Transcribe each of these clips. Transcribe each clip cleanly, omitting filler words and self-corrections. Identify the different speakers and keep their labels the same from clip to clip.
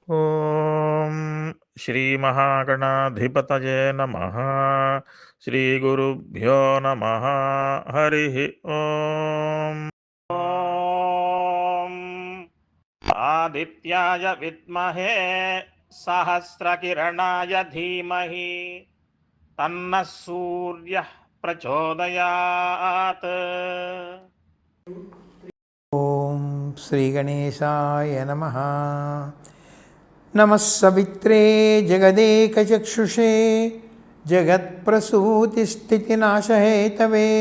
Speaker 1: ఓం శ్రీ మహాగణాధిపతయే నమః. శ్రీ గురుభ్యో నమః. హరి ఓం. ఓం ఆదిత్యాయ విద్మహే సహస్రకిరణాయ ధీమహి తన్నః సూర్యః ప్రచోదయాత్.
Speaker 2: ఓం శ్రీ గణేశాయ నమః. నమః సవిత్రే జగదేకచక్షుషే జగత్ప్రసూతిస్థితినాశహేతవే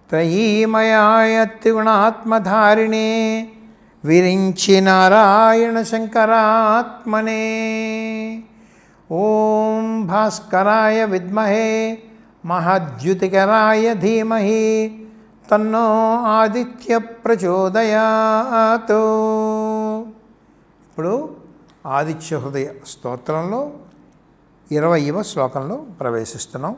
Speaker 2: త్రయీమయాయ త్రిగుణాత్మధారిణే విరించి నారాయణ శంకరాత్మనే. ఓం భాస్కరాయ విద్మహే మహాద్యుతికరాయ ధీమహి తన్నో ఆదిత్య ప్రచోదయాత్. ఇప్పుడు ఆదిత్య హృదయ స్తోత్రంలో 20వ శ్లోకంలో ప్రవేశిస్తున్నాం.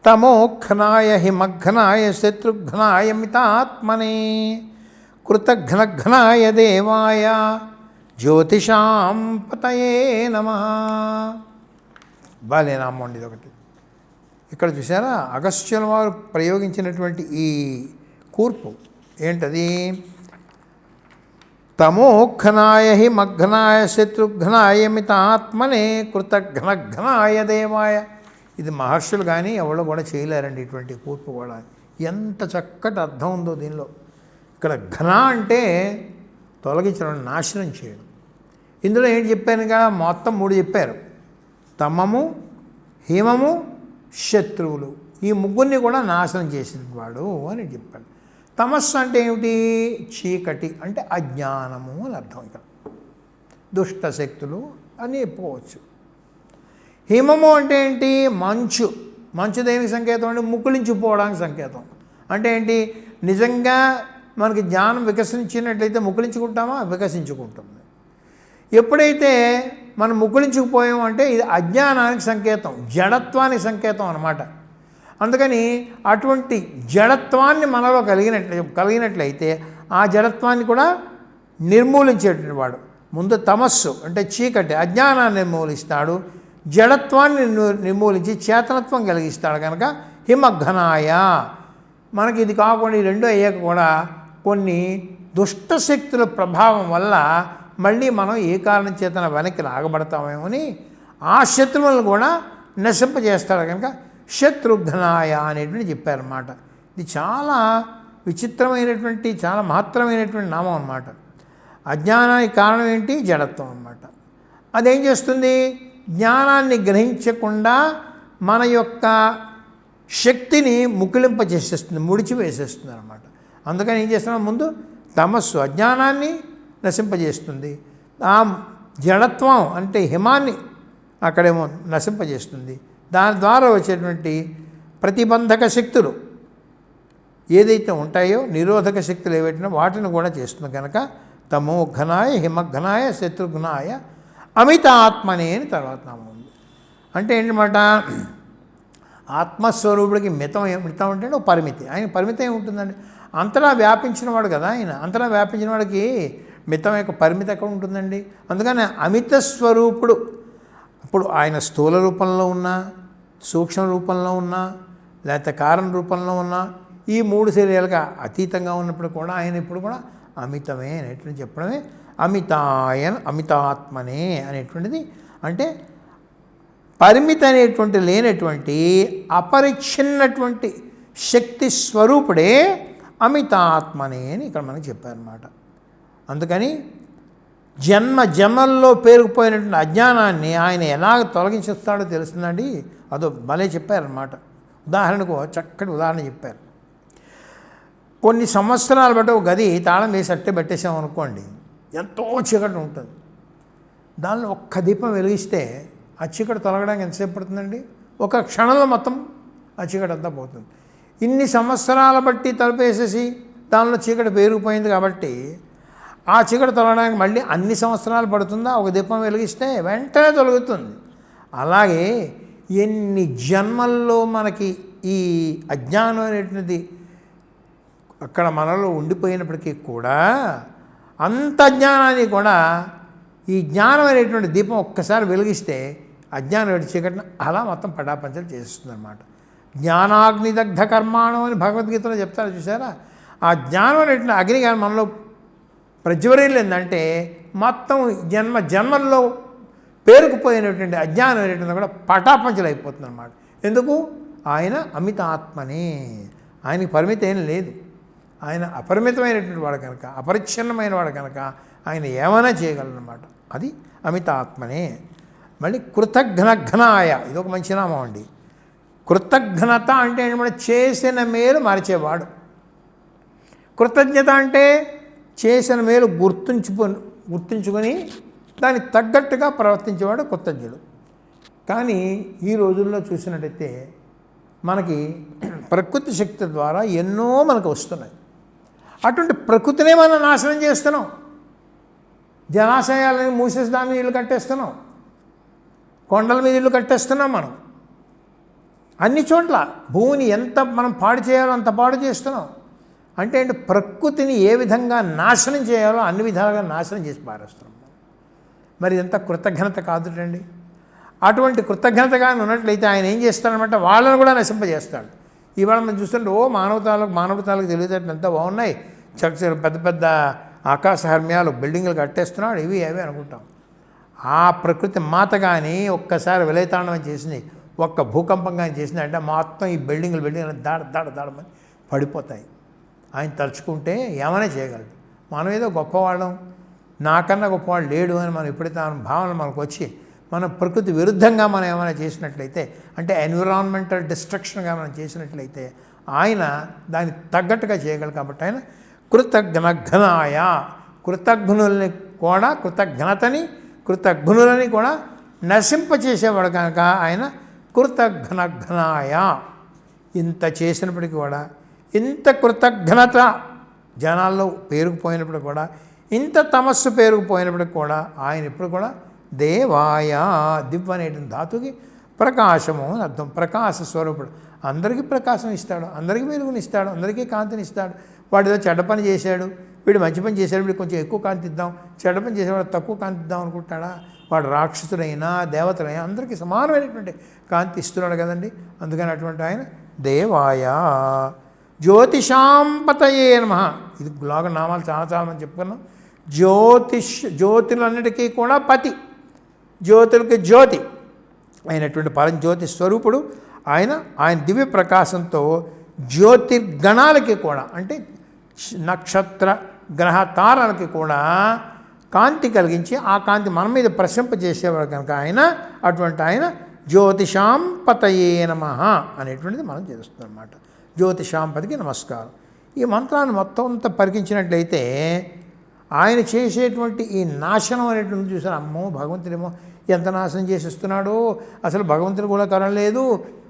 Speaker 2: తమోఘ్నాయ హిమఘ్నాయ శత్రుఘ్నాయ మితాత్మనే కృతఘ్నఘ్నాయ దేవాయ జ్యోతిషాం పతయే నమః. బాలేనామం అండి ఇదొకటి. ఇక్కడ చూసారా, అగస్త్యుల వారు ప్రయోగించినటువంటి ఈ కూర్పు ఏంటది? తమోఘ్నాయ హిమఘ్నాయ శత్రుఘ్నాయ మితాత్మనే కృతఘ్నఘ్నాయ దేవాయ. ఇది మహర్షులు కానీ ఎవరు కూడా చేయలేరండి ఇటువంటి కూర్పు కూడా. ఎంత చక్కటి అర్థం ఉందో దీనిలో. ఇక్కడ ఘన అంటే తొలగించడం, నాశనం చేయడం. ఇందులో ఏంటి చెప్పాను కదా, మొత్తం 3 చెప్పారు. తమము, హిమము, శత్రువులు, ఈ ముగ్గురిని కూడా నాశనం చేసిన వాడు అని చెప్పాడు. తమస్సు అంటే ఏమిటి? చీకటి అంటే అజ్ఞానము అని అర్థం. ఇక్కడ దుష్ట శక్తులు అని చెప్పుకోవచ్చు. హిమము అంటే ఏంటి? మంచు. మంచు దేనికి సంకేతం అంటే ముకులించిపోవడానికి సంకేతం. అంటే ఏంటి? నిజంగా మనకి జ్ఞానం వికసించినట్లయితే ముకులించుకుంటామా? వికసించుకుంటుంది. ఎప్పుడైతే మనం ముకులించుకుపోయామంటే ఇది అజ్ఞానానికి సంకేతం, జడత్వానికి సంకేతం అన్నమాట. అందుకని అటువంటి జడత్వాన్ని మనలో కలిగినట్లయితే ఆ జడత్వాన్ని కూడా నిర్మూలించేటువంటి వాడు. ముందు తమస్సు అంటే చీకటి, అజ్ఞానాన్ని నిర్మూలిస్తాడు. జడత్వాన్ని నిర్మూలించి చేతనత్వం కలిగిస్తాడు. కనుక హిమఘనాయ. మనకి ఇది కాకుండా ఈ రెండో అయ్యాక కూడా కొన్ని దుష్టశక్తుల ప్రభావం వల్ల మళ్ళీ మనం ఏ కారణం చేతన వెనక్కి లాగబడతామేమని ఆ శత్రువులను కూడా నశింపజేస్తాడు. కనుక శత్రుఘ్నాయ అనేటువంటి చెప్పారన్నమాట. ఇది చాలా విచిత్రమైనటువంటి, చాలా మహత్తరమైనటువంటి నామం అన్నమాట. అజ్ఞానానికి కారణం ఏంటి? జడత్వం అన్నమాట. అదేం చేస్తుంది? జ్ఞానాన్ని గ్రహించకుండా మన యొక్క శక్తిని ముకులింపజేసేస్తుంది, ముడిచివేసేస్తుంది అన్నమాట. అందుకని ఏం చేస్తున్నాం? ముందు తమస్సు అజ్ఞానాన్ని నశింపజేస్తుంది. ఆ జడత్వం అంటే హిమాన్ని అక్కడేమో నశింపజేస్తుంది. దాని ద్వారా వచ్చేటువంటి ప్రతిబంధక శక్తులు ఏదైతే ఉంటాయో, నిరోధక శక్తులు ఏవైనా వాటిని కూడా చేస్తుంది. కనుక తమోఘనాయ హిమఘనాయ శత్రుఘ్నాయ అమితాత్మనే అని తర్వాత నామం ఉంది. అంటే ఏంటన్నమాట? ఆత్మస్వరూపుడికి మితం అంటే ఒక పరిమితి. ఆయన పరిమితి ఏముంటుందండి? అంతటా వ్యాపించిన వాడు కదా ఆయన. అంతటా వ్యాపించిన వాడికి మితం యొక్క పరిమితి ఎక్కడ ఉంటుందండి? అందుకని అమిత స్వరూపుడు. ఇప్పుడు ఆయన స్థూల రూపంలో ఉన్నా, సూక్ష్మ రూపంలో ఉన్నా, లేకపోతే కారణ రూపంలో ఉన్నా, ఈ 3 శరీరాలుగా అతీతంగా ఉన్నప్పుడు కూడా ఆయన ఇప్పుడు కూడా అమితమే అనేటువంటి చెప్పడమే అమితాత్మనే అనేటువంటిది. అంటే పరిమితి అనేటువంటి లేనటువంటి అపరిచ్ఛిన్నటువంటి శక్తి స్వరూపుడే అమితాత్మనే అని ఇక్కడ మనకి చెప్పారన్నమాట. అందుకని జన్మల్లో పేరుకుపోయినటువంటి అజ్ఞానాన్ని ఆయన ఎలాగ తొలగించేస్తాడో తెలుస్తుందండి. అదో భలే చెప్పారన్నమాట. ఉదాహరణకు చక్కటి ఉదాహరణ చెప్పారు. కొన్ని సంవత్సరాలు బట్టి ఒక గది తాళం వేసి అట్టే పెట్టేసామనుకోండి, ఎంతో చీకటి ఉంటుంది. దానిలో ఒక్క దీపం వెలిగిస్తే ఆ చీకటి తొలగడానికి ఎంతసేపు పడుతుందండి? ఒక క్షణంలో మొత్తం ఆ చీకటి అంతా పోతుంది. ఇన్ని సంవత్సరాల బట్టి తలుపేసేసి దానిలో చీకటి పేరుకుపోయింది కాబట్టి ఆ చీకటి తొలగడానికి మళ్ళీ అన్ని సంవత్సరాలు పడుతుందా? ఒక దీపం వెలిగిస్తే వెంటనే తొలగుతుంది. అలాగే ఎన్ని జన్మల్లో మనకి ఈ అజ్ఞానం అనేటువంటిది అక్కడ మనలో ఉండిపోయినప్పటికీ కూడా అంత జ్ఞానాన్ని కూడా ఈ జ్ఞానం అనేటువంటి దీపం ఒక్కసారి వెలిగిస్తే అజ్ఞానం ఎటు చీకటిని అలా మొత్తం పటాపంచలు చేస్తుంది అనమాట. జ్ఞానాగ్నిదగ్ధ కర్మాణం అని భగవద్గీతలో చెప్తారు చూసారా. ఆ జ్ఞానం అనేటువంటి అగ్ని కానీ మనలో ప్రజ్వరిల్లిందంటే మొత్తం జన్మల్లో పేరుకుపోయినటువంటి అజ్ఞానం అనేటువంటి కూడా పటాపంచలు అయిపోతుంది అనమాట. ఎందుకు? ఆయన అమిత ఆత్మనే, ఆయనకి పరిమితి ఏం లేదు. ఆయన అపరిమితమైనటువంటి వాడు కనుక, అపరిచ్ఛిన్నమైన వాడు కనుక ఆయన ఏమైనా చేయగలరన్నమాట. అది అమిత ఆత్మనే. మళ్ళీ కృతఘ్నఘ్నాయ, ఇది ఒక మంచి నామం అండి. కృతఘ్నత అంటే ఏంటంటే చేసిన మేలు మరిచేవాడు. కృతజ్ఞత అంటే చేసిన మేలు గుర్తుంచుకొని దానికి తగ్గట్టుగా ప్రవర్తించేవాడు కృతజ్ఞుడు. కానీ ఈ రోజుల్లో చూసినట్టయితే మనకి ప్రకృతి శక్తి ద్వారా ఎన్నో మనకు వస్తున్నాయి. అటువంటి ప్రకృతినే మనం నాశనం చేస్తున్నాం. జలాశయాలని మూసేసి దాని మీద ఇల్లు కట్టేస్తున్నాం, కొండల మీద ఇల్లు కట్టేస్తున్నాం. మనం అన్ని చోట్ల భూమిని ఎంత మనం పాడు చేయాలో అంత పాడు చేస్తున్నాం. అంటే ప్రకృతిని ఏ విధంగా నాశనం చేయాలో అన్ని విధాలుగా నాశనం చేసి పారేస్తున్నాం. మరి ఎంత కృతజ్ఞత కాదుటండి. అటువంటి కృతజ్ఞతగా ఉన్నట్లయితే ఆయన ఏం చేస్తాడనమాట, వాళ్ళని కూడా నశింపజేస్తాడు. ఇవాళ మనం చూస్తుంటే మానవతాలకు తెలియజేటట్లు ఎంత బాగున్నాయి, చక్కగా పెద్ద పెద్ద ఆకాశహర్మ్యాలు బిల్డింగులు కట్టేస్తున్నాడు, ఇవి అవి అనుకుంటాం. ఆ ప్రకృతి మాత కానీ ఒక్కసారి విలయతాండవం చేసింది, ఒక్క భూకంపం కానీ చేసింది అంటే మొత్తం ఈ బిల్డింగులు దాడమని పడిపోతాయి. ఆయన తలుచుకుంటే ఏమైనా చేయగలడు. మనం ఏదో గొప్పవాళ్ళం, నాకన్నా గొప్పవాడు లేడు అని మనం ఎప్పుడైతే భావన మనకు వచ్చి మనం ప్రకృతి విరుద్ధంగా మనం ఏమైనా చేసినట్లయితే, అంటే ఎన్విరాన్మెంటల్ డిస్ట్రక్షన్గా మనం చేసినట్లయితే ఆయన దానికి తగ్గట్టుగా చేయగలరు. కాబట్టి ఆయన కృతఘ్నఘ్నాయ, కృతజ్ఞులని కూడా కృతజ్ఞులని కూడా నశింపచేసేవాడు కనుక ఆయన కృతఘ్నఘ్నాయ. ఇంత చేసినప్పటికీ కూడా, ఇంత కృతజ్ఞత జనాల్లో పేరుకుపోయినప్పుడు కూడా, ఇంత తమస్సు పేరుకుపోయినప్పటికి కూడా ఆయన ఇప్పుడు కూడా దేవాయ, దివ్ అనేటువంటి ధాతుకి ప్రకాశము అని అర్థం. ప్రకాశ స్వరూపుడు, అందరికీ ప్రకాశం ఇస్తాడు, అందరికీ వెలుగునిస్తాడు, అందరికీ కాంతిని ఇస్తాడు. వాడితో చెడ్డ పని చేశాడు, వీడు మంచి పని చేశాడు, వీడు కొంచెం ఎక్కువ కాంతి ఇద్దాం, చెడ్డ పని చేసేవాడు తక్కువ కాంతి ఇద్దాం అనుకుంటాడా? వాడు రాక్షసుడైనా దేవతలైనా అందరికీ సమానమైనటువంటి కాంతి ఇస్తున్నాడు కదండి. అందుకని అటువంటి ఆయన దేవాయ. జ్యోతిషాంపతయే నమః, ఇది లాగా నామాలు చాలా మనం చెప్పుకున్నాం. జ్యోతులన్నిటికీ కూడా పతి, జ్యోతులకి జ్యోతి అయినటువంటి పరంజ్యోతి స్వరూపుడు ఆయన దివ్య ప్రకాశంతో జ్యోతిర్గణాలకి కూడా, అంటే నక్షత్ర గ్రహ తారలకి కూడా కాంతి కలిగించి ఆ కాంతి మన మీద ప్రశంపజేసేవాడు కనుక అటువంటి ఆయన జ్యోతిషాంపతయే నమః అనేటువంటిది మనం చేస్తున్నాం అన్నమాట. జ్యోతిషాంపతికి నమస్కారం. ఈ మంత్రాన్ని మొత్తం అంతా పరికించినట్లయితే ఆయన చేసేటువంటి ఈ నాశనం అనేటువంటి చూసారు. అమ్మో భగవంతుడేమో ఎంత నాశనం చేసేస్తున్నాడో, అసలు భగవంతుడు కూడా కరం లేదు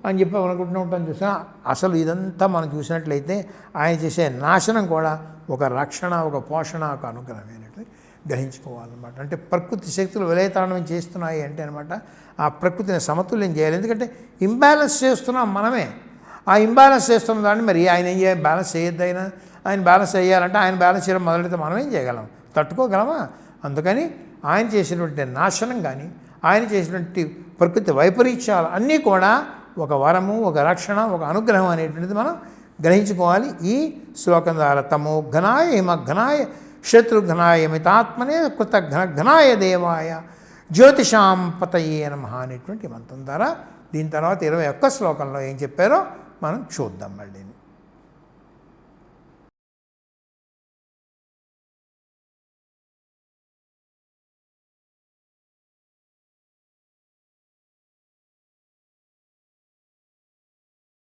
Speaker 2: అని చెప్పి అనుకుంటూ ఉంటాం చూసా. అసలు ఇదంతా మనం చూసినట్లయితే ఆయన చేసే నాశనం కూడా ఒక రక్షణ, ఒక పోషణ, ఒక అనుగ్రహం అనేటువంటి గ్రహించుకోవాలన్నమాట. అంటే ప్రకృతి శక్తులు విలయతాండవం చేస్తున్నాయి అంటే అనమాట ఆ ప్రకృతిని సమతుల్యం చేయాలి. ఎందుకంటే ఇంబ్యాలెన్స్ చేస్తున్నాం మనమే. ఆ ఇంబ్యాలెన్స్ చేస్తున్న దాన్ని మరి ఆయన ఏం చేయాలి, బ్యాలెన్స్ చేయొద్దు. ఆయన బ్యాలెన్స్ చేయాలంటే ఆయన బ్యాలెన్స్ చేయడం మొదలెడితే మనం ఏం చేయగలం, తట్టుకోగలమా? అందుకని ఆయన చేసినటువంటి నాశనం కానీ, ఆయన చేసినటువంటి ప్రకృతి వైపరీత్యాలు అన్నీ కూడా ఒక వరము, ఒక రక్షణ, ఒక అనుగ్రహం అనేటువంటిది మనం గ్రహించుకోవాలి. ఈ శ్లోకం ద్వారా తమోఘ్నాయ హిమఘ్నాయ శత్రుఘ్నాయ మితాత్మనే కృతఘ్నఘ్నాయ దేవాయ జ్యోతిషాంపతయే నమః అనేటువంటి మంత్రం ద్వారా దీని తర్వాత 21 శ్లోకంలో ఏం చెప్పారో మనం చూద్దాం మళ్ళీ.